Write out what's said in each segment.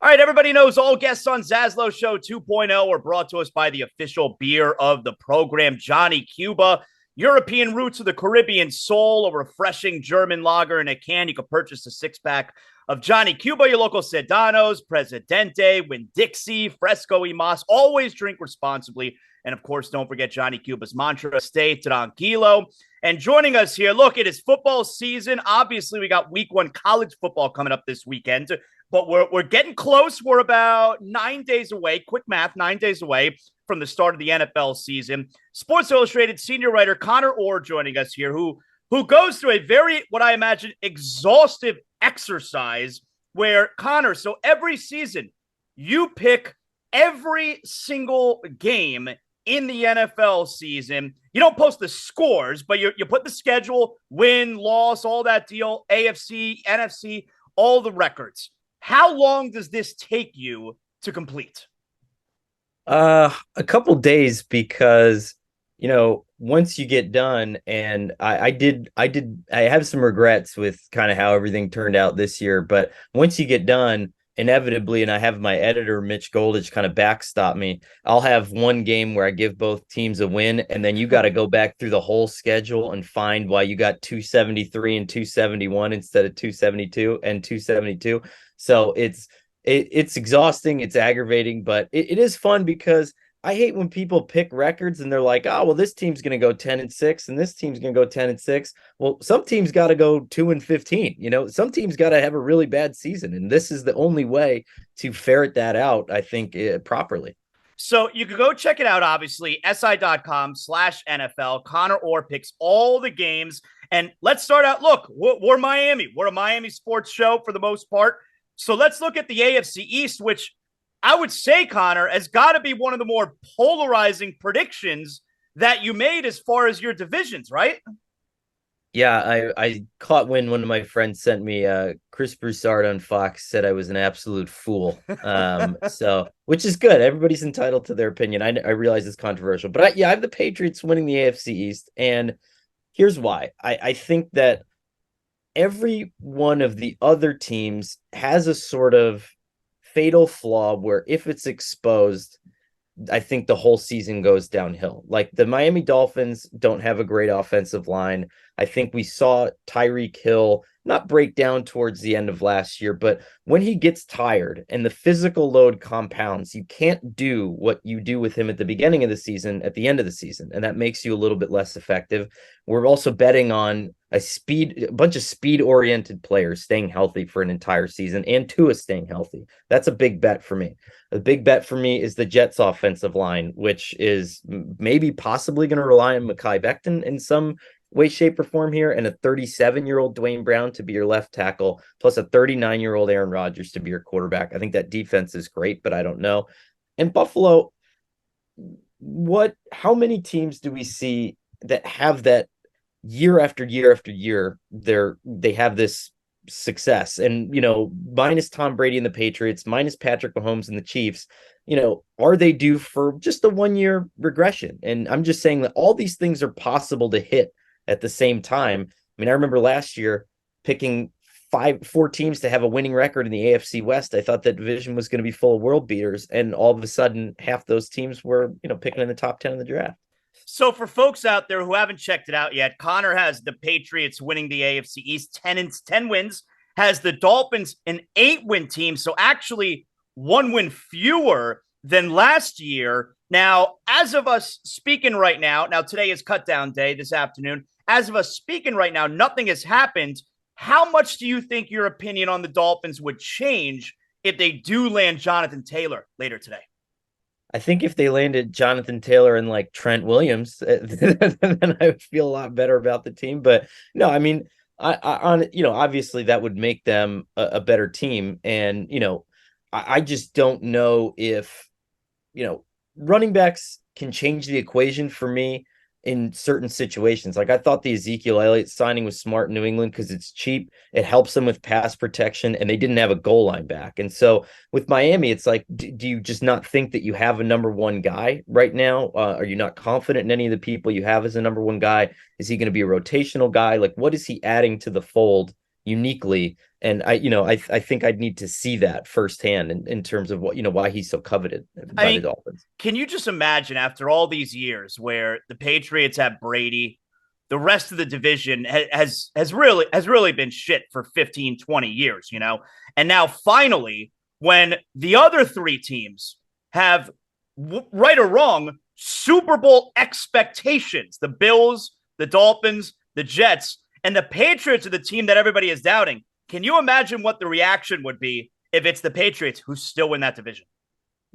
All right, everybody knows all guests on ZASLOW Show 2.0 are brought to us by the official beer of the program, Johnny Cuba. European roots of the Caribbean soul, a refreshing German lager in a can. You can purchase a six-pack of Johnny Cuba, your local Sedanos, Presidente, Winn-Dixie, Fresco y Mas. Always drink responsibly. And, of course, don't forget Johnny Cuba's mantra, stay tranquilo. And joining us here, look, it is football season. Obviously, we got week one college football coming up this weekend. But we're getting close. We're about 9 days away. Quick math, 9 days away from the start of the NFL season. Sports Illustrated senior writer Conor Orr joining us here, who goes through a very, what I imagine, exhaustive exercise where, Conor, so every season you pick every single game in the NFL season. You don't post the scores, but you put the schedule, win, loss, all that deal, AFC, NFC, all the records. How long does this take you to complete? A couple days because, once you get done, and I have some regrets with kind of how everything turned out this year, but once you get done, inevitably, and I have my editor, Mitch Goldich, kind of backstop me, I'll have one game where I give both teams a win, and then you got to go back through the whole schedule and find why you got 273 and 271 instead of 272 and 272. So it's exhausting, it's aggravating, but it is fun because I hate when people pick records and they're like, oh, well, this team's going to go 10-6 and this team's going to go 10-6. Well, some teams got to go 2-15. Some teams got to have a really bad season. And this is the only way to ferret that out, I think, properly. So you can go check it out, obviously, si.com/NFL. Conor Orr picks all the games. And let's start out. Look, we're Miami. We're a Miami sports show for the most part. So let's look at the AFC East, which I would say, Conor, has got to be one of the more polarizing predictions that you made as far as your divisions, right? Yeah, I caught wind. One of my friends sent me Chris Broussard on Fox said I was an absolute fool. So which is good. Everybody's entitled to their opinion. I realize it's controversial, but I have the Patriots winning the AFC East, and here's why. I think that every one of the other teams has a sort of fatal flaw where if it's exposed, I think the whole season goes downhill. Like the Miami Dolphins don't have a great offensive line. I think we saw Tyreek Hill not break down towards the end of last year, but when he gets tired and the physical load compounds, you can't do what you do with him at the beginning of the season at the end of the season, and that makes you a little bit less effective. We're also betting on a bunch of speed-oriented players staying healthy for an entire season, and Tua staying healthy. That's a big bet for me. A big bet for me is the Jets' offensive line, which is maybe possibly going to rely on Mekhi Becton in some way, shape, or form here, and a 37-year-old Dwayne Brown to be your left tackle, plus a 39-year-old Aaron Rodgers to be your quarterback. I think that defense is great, but I don't know. And Buffalo, how many teams do we see that have that year after year after year? They have this success, and minus Tom Brady and the Patriots, minus Patrick Mahomes and the Chiefs, are they due for just a 1-year regression? And I'm just saying that all these things are possible to hit at the same time. I mean, I remember last year picking 4 teams to have a winning record in the AFC West. I thought that division was going to be full of world beaters, and all of a sudden half those teams were, picking in the top 10 of the draft. So for folks out there who haven't checked it out yet, Conor has the Patriots winning the AFC East 10 wins, has the Dolphins an 8-win team, so actually 1 win fewer than last year. Now, as of us speaking right now, today is cut down day this afternoon. As of us speaking right now, nothing has happened. How much do you think your opinion on the Dolphins would change if they do land Jonathan Taylor later today? I think if they landed Jonathan Taylor and like Trent Williams, then I would feel a lot better about the team. But no, I mean, obviously that would make them a better team. And, I just don't know if, running backs can change the equation for me in certain situations. Like I thought the Ezekiel Elliott signing was smart in New England because it's cheap. It helps them with pass protection, and they didn't have a goal line back. And so with Miami, it's like, do you just not think that you have a number one guy right now? Are you not confident in any of the people you have as a number one guy? Is he going to be a rotational guy? Like, what is he adding to the fold uniquely And I think I'd need to see that firsthand in terms of what, why he's so coveted I by the mean, Dolphins. can you just imagine after all these years where the Patriots have Brady, the rest of the division has really been shit for 15, 20 years, And now finally, when the other three teams have right or wrong Super Bowl expectations, the Bills, the Dolphins, the Jets, and the Patriots are the team that everybody is doubting. Can you imagine what the reaction would be if it's the Patriots who still win that division?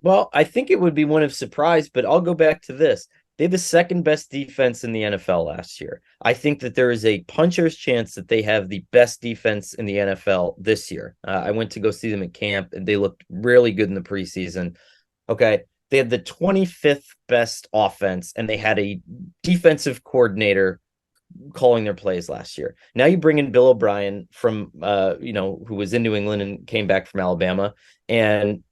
Well, I think it would be one of surprise, but I'll go back to this. They have the second best defense in the NFL last year. I think that there is a puncher's chance that they have the best defense in the NFL this year. I went to go see them at camp, and they looked really good in the preseason. Okay. They had the 25th best offense, and they had a defensive coordinator calling their plays last year. Now you bring in Bill O'Brien from who was in New England and came back from Alabama, and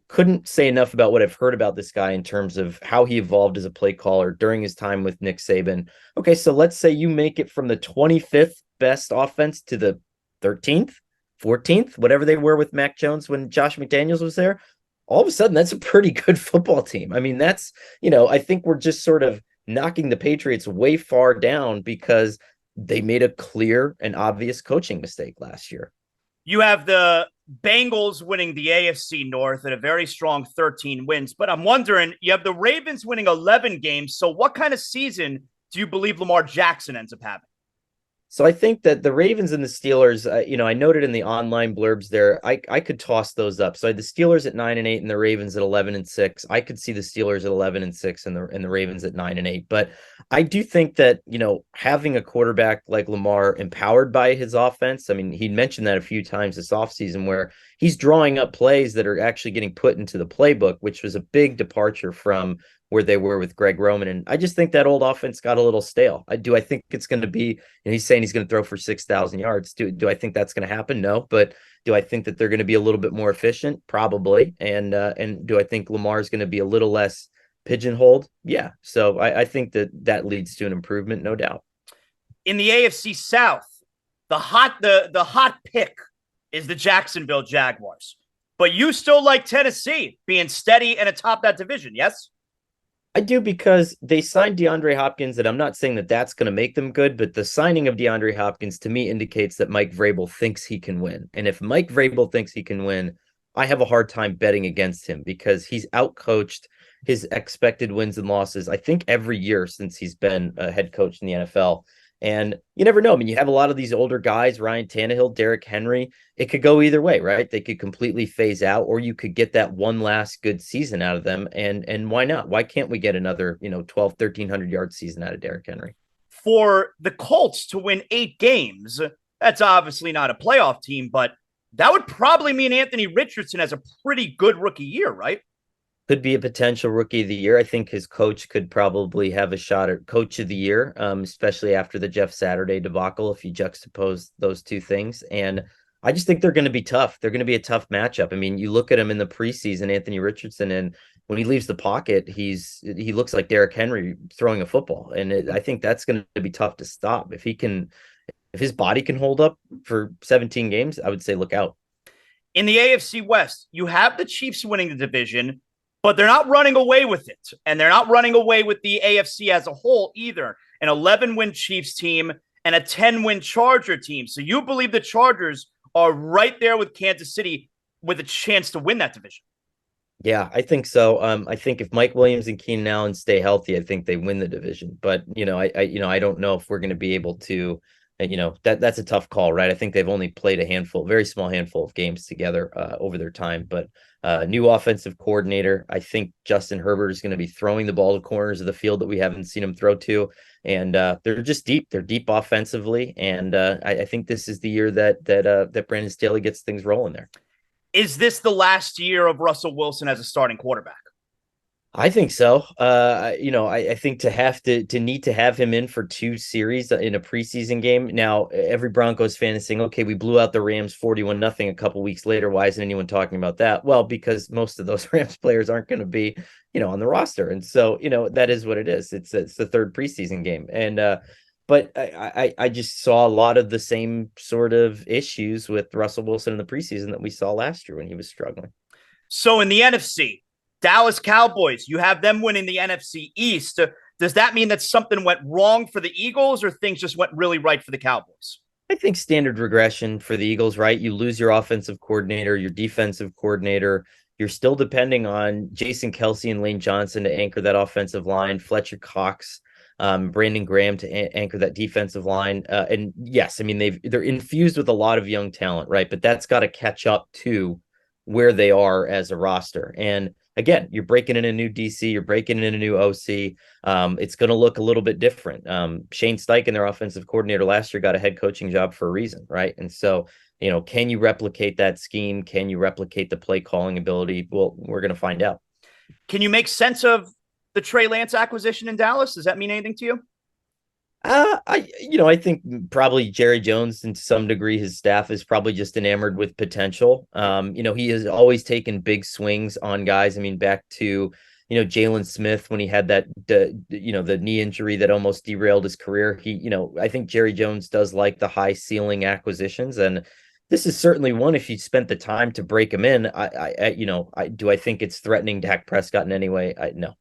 couldn't say enough about what I've heard about this guy in terms of how he evolved as a play caller during his time with Nick Saban. Okay, so let's say you make it from the 25th best offense to the 13th, 14th, whatever they were with Mac Jones when Josh McDaniels was there. All of a sudden, that's a pretty good football team. I mean, that's, I think we're just sort of knocking the Patriots way far down because they made a clear and obvious coaching mistake last year. You have the Bengals winning the AFC North at a very strong 13 wins, but I'm wondering, you have the Ravens winning 11 games. So what kind of season do you believe Lamar Jackson ends up having? So I think that the Ravens and the Steelers, I noted in the online blurbs there, I could toss those up. So I had the Steelers at 9-8 and the Ravens at 11-6. I could see the Steelers at 11-6 and the Ravens at 9-8. But I do think that, having a quarterback like Lamar empowered by his offense, I mean, he mentioned that a few times this offseason where he's drawing up plays that are actually getting put into the playbook, which was a big departure from where they were with Greg Roman. And I just think that old offense got a little stale. I think it's going to be, and he's saying he's going to throw for 6,000 yards. Do I think that's going to happen? No. But do I think that they're going to be a little bit more efficient? Probably. And do I think Lamar is going to be a little less pigeonholed? Yeah. So I think that leads to an improvement, no doubt. In the AFC South, the hot pick is the Jacksonville Jaguars. But you still like Tennessee being steady and atop that division, yes? I do, because they signed DeAndre Hopkins, and I'm not saying that that's going to make them good, but the signing of DeAndre Hopkins to me indicates that Mike Vrabel thinks he can win. And if Mike Vrabel thinks he can win, I have a hard time betting against him because he's outcoached his expected wins and losses, I think, every year since he's been a head coach in the NFL. And you never know. I mean, you have a lot of these older guys, Ryan Tannehill, Derrick Henry. It could go either way, right? They could completely phase out, or you could get that one last good season out of them. And why not? Why can't we get another, 1,300 yard season out of Derrick Henry? For the Colts to win 8 games, that's obviously not a playoff team, but that would probably mean Anthony Richardson has a pretty good rookie year, right? Could be a potential rookie of the year. I think his coach could probably have a shot at coach of the year, especially after the Jeff Saturday debacle, if you juxtapose those two things. And I just think they're going to be tough. They're going to be a tough matchup. I mean, you look at him in the preseason, Anthony Richardson, and when he leaves the pocket, he looks like Derrick Henry throwing a football. And I think that's going to be tough to stop. If his body can hold up for 17 games, I would say look out. In the AFC West, you have the Chiefs winning the division, but they're not running away with it. And they're not running away with the AFC as a whole either. An 11-win Chiefs team and a 10-win Charger team. So you believe the Chargers are right there with Kansas City with a chance to win that division? Yeah, I think so. I think if Mike Williams and Keenan Allen stay healthy, I think they win the division. But, I don't know if we're going to be able to, that's a tough call, right? I think they've only played very small handful of games together over their time. But new offensive coordinator, I think Justin Herbert is going to be throwing the ball to corners of the field that we haven't seen him throw to. And they're just deep. They're deep offensively. And I think this is the year that Brandon Staley gets things rolling there. Is this the last year of Russell Wilson as a starting quarterback? I think so. I think to need to have him in for 2 series in a preseason game. Now, every Broncos fan is saying, okay, we blew out the Rams 41-0 a couple weeks later. Why isn't anyone talking about that? Well, because most of those Rams players aren't going to be, on the roster. And so, that is what it is. It's the 3rd preseason game. And, But I just saw a lot of the same sort of issues with Russell Wilson in the preseason that we saw last year when he was struggling. So in the NFC, Dallas Cowboys, you have them winning the NFC East. Does that mean that something went wrong for the Eagles or things just went really right for the Cowboys? I think standard regression for the Eagles, right? You lose your offensive coordinator, your defensive coordinator. You're still depending on Jason Kelce and Lane Johnson to anchor that offensive line, Fletcher Cox, Brandon Graham to anchor that defensive line. And yes, I mean, they're infused with a lot of young talent, right? But that's got to catch up to where they are as a roster. And again, you're breaking in a new DC, you're breaking in a new OC. It's going to look a little bit different. Shane Steichen, their offensive coordinator last year, got a head coaching job for a reason, right? And so, can you replicate that scheme? Can you replicate the play calling ability? Well, we're going to find out. Can you make sense of the Trey Lance acquisition in Dallas? Does that mean anything to you? I think probably Jerry Jones, and to some degree, his staff is probably just enamored with potential. He has always taken big swings on guys. I mean, back to, Jalen Smith when he had the knee injury that almost derailed his career. I think Jerry Jones does like the high ceiling acquisitions, and this is certainly one. If you spent the time to break him in, I think it's threatening Dak Prescott in any way? No.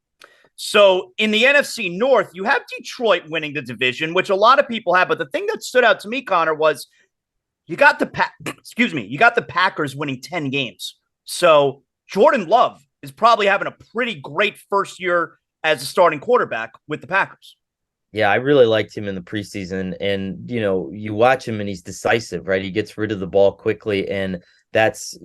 So in the NFC North, you have Detroit winning the division, which a lot of people have. But the thing that stood out to me, Connor, was you got the Packers winning 10 games. So Jordan Love is probably having a pretty great first year as a starting quarterback with the Packers. Yeah, I really liked him in the preseason. And, you watch him and he's decisive, right? He gets rid of the ball quickly. And that's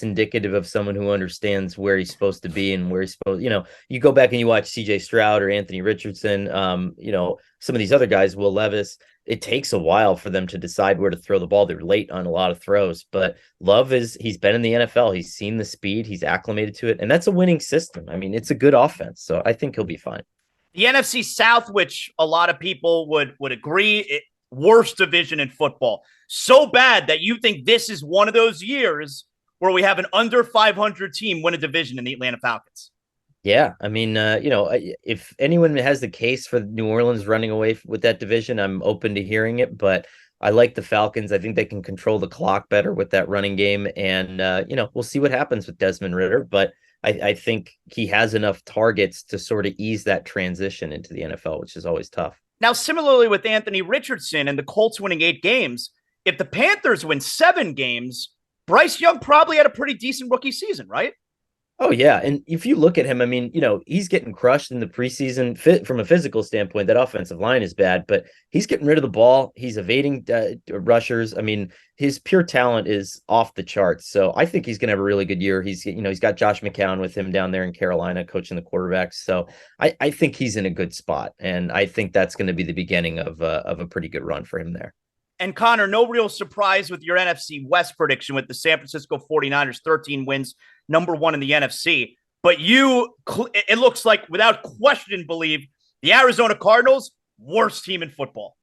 indicative of someone who understands where he's supposed to be and where he's supposed, you go back and you watch CJ Stroud or Anthony Richardson, some of these other guys, Will Levis, it takes a while for them to decide where to throw the ball. They're late on a lot of throws, but Love he's been in the NFL. He's seen the speed, he's acclimated to it. And that's a winning system. I mean, it's a good offense. So I think he'll be fine. The NFC South, which a lot of people would agree, worst division in football. So bad that you think this is one of those years where we have an under 500 team win a division in the Atlanta Falcons. Yeah, I mean, if anyone has the case for New Orleans running away with that division, I'm open to hearing it. But I like the Falcons. I think they can control the clock better with that running game. And, we'll see what happens with Desmond Ridder. But I think he has enough targets to sort of ease that transition into the NFL, which is always tough. Now, similarly with Anthony Richardson and the Colts winning 8 games, if the Panthers win 7 games, Bryce Young probably had a pretty decent rookie season, right? Oh, yeah. And if you look at him, I mean, he's getting crushed in the preseason from a physical standpoint. That offensive line is bad, but he's getting rid of the ball. He's evading rushers. I mean, his pure talent is off the charts. So I think he's going to have a really good year. He's got Josh McCown with him down there in Carolina coaching the quarterbacks. So I think he's in a good spot. And I think that's going to be the beginning of a pretty good run for him there. And Connor, no real surprise with your NFC West prediction with the San Francisco 49ers, 13 wins, number 1 in the NFC. But it looks like, without question, believe the Arizona Cardinals, worst team in football.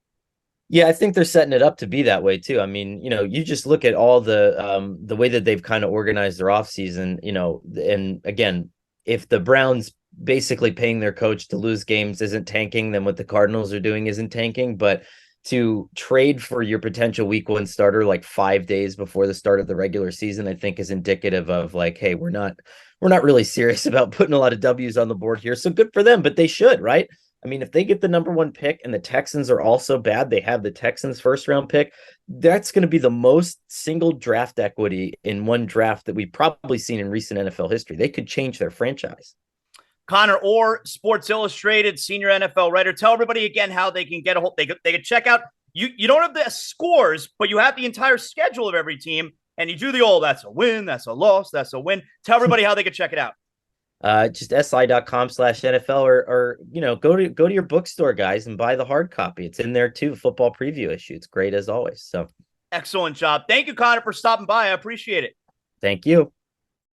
Yeah, I think they're setting it up to be that way too. I mean, you just look at all the way that they've kind of organized their offseason, and again, if the Browns basically paying their coach to lose games isn't tanking, then what the Cardinals are doing isn't tanking. But to trade for your potential week 1 starter like 5 days before the start of the regular season, I think is indicative of like, hey, we're not really serious about putting a lot of W's on the board here. So good for them, but they should, right? I mean, if they get the number 1 pick and the Texans are also bad, they have the Texans first round pick. That's going to be the most single draft equity in one draft that we've probably seen in recent NFL history. They could change their franchise. Conor Orr, Sports Illustrated, senior NFL writer. Tell everybody again how they can get a hold. They can check out. You don't have the scores, but you have the entire schedule of every team, and you do the old. That's a win. That's a loss. That's a win. Tell everybody how they can check it out. Just si.com/NFL or go to your bookstore, guys, and buy the hard copy. It's in there too. Football preview issue. It's great as always. So excellent job. Thank you, Connor, for stopping by. I appreciate it. Thank you.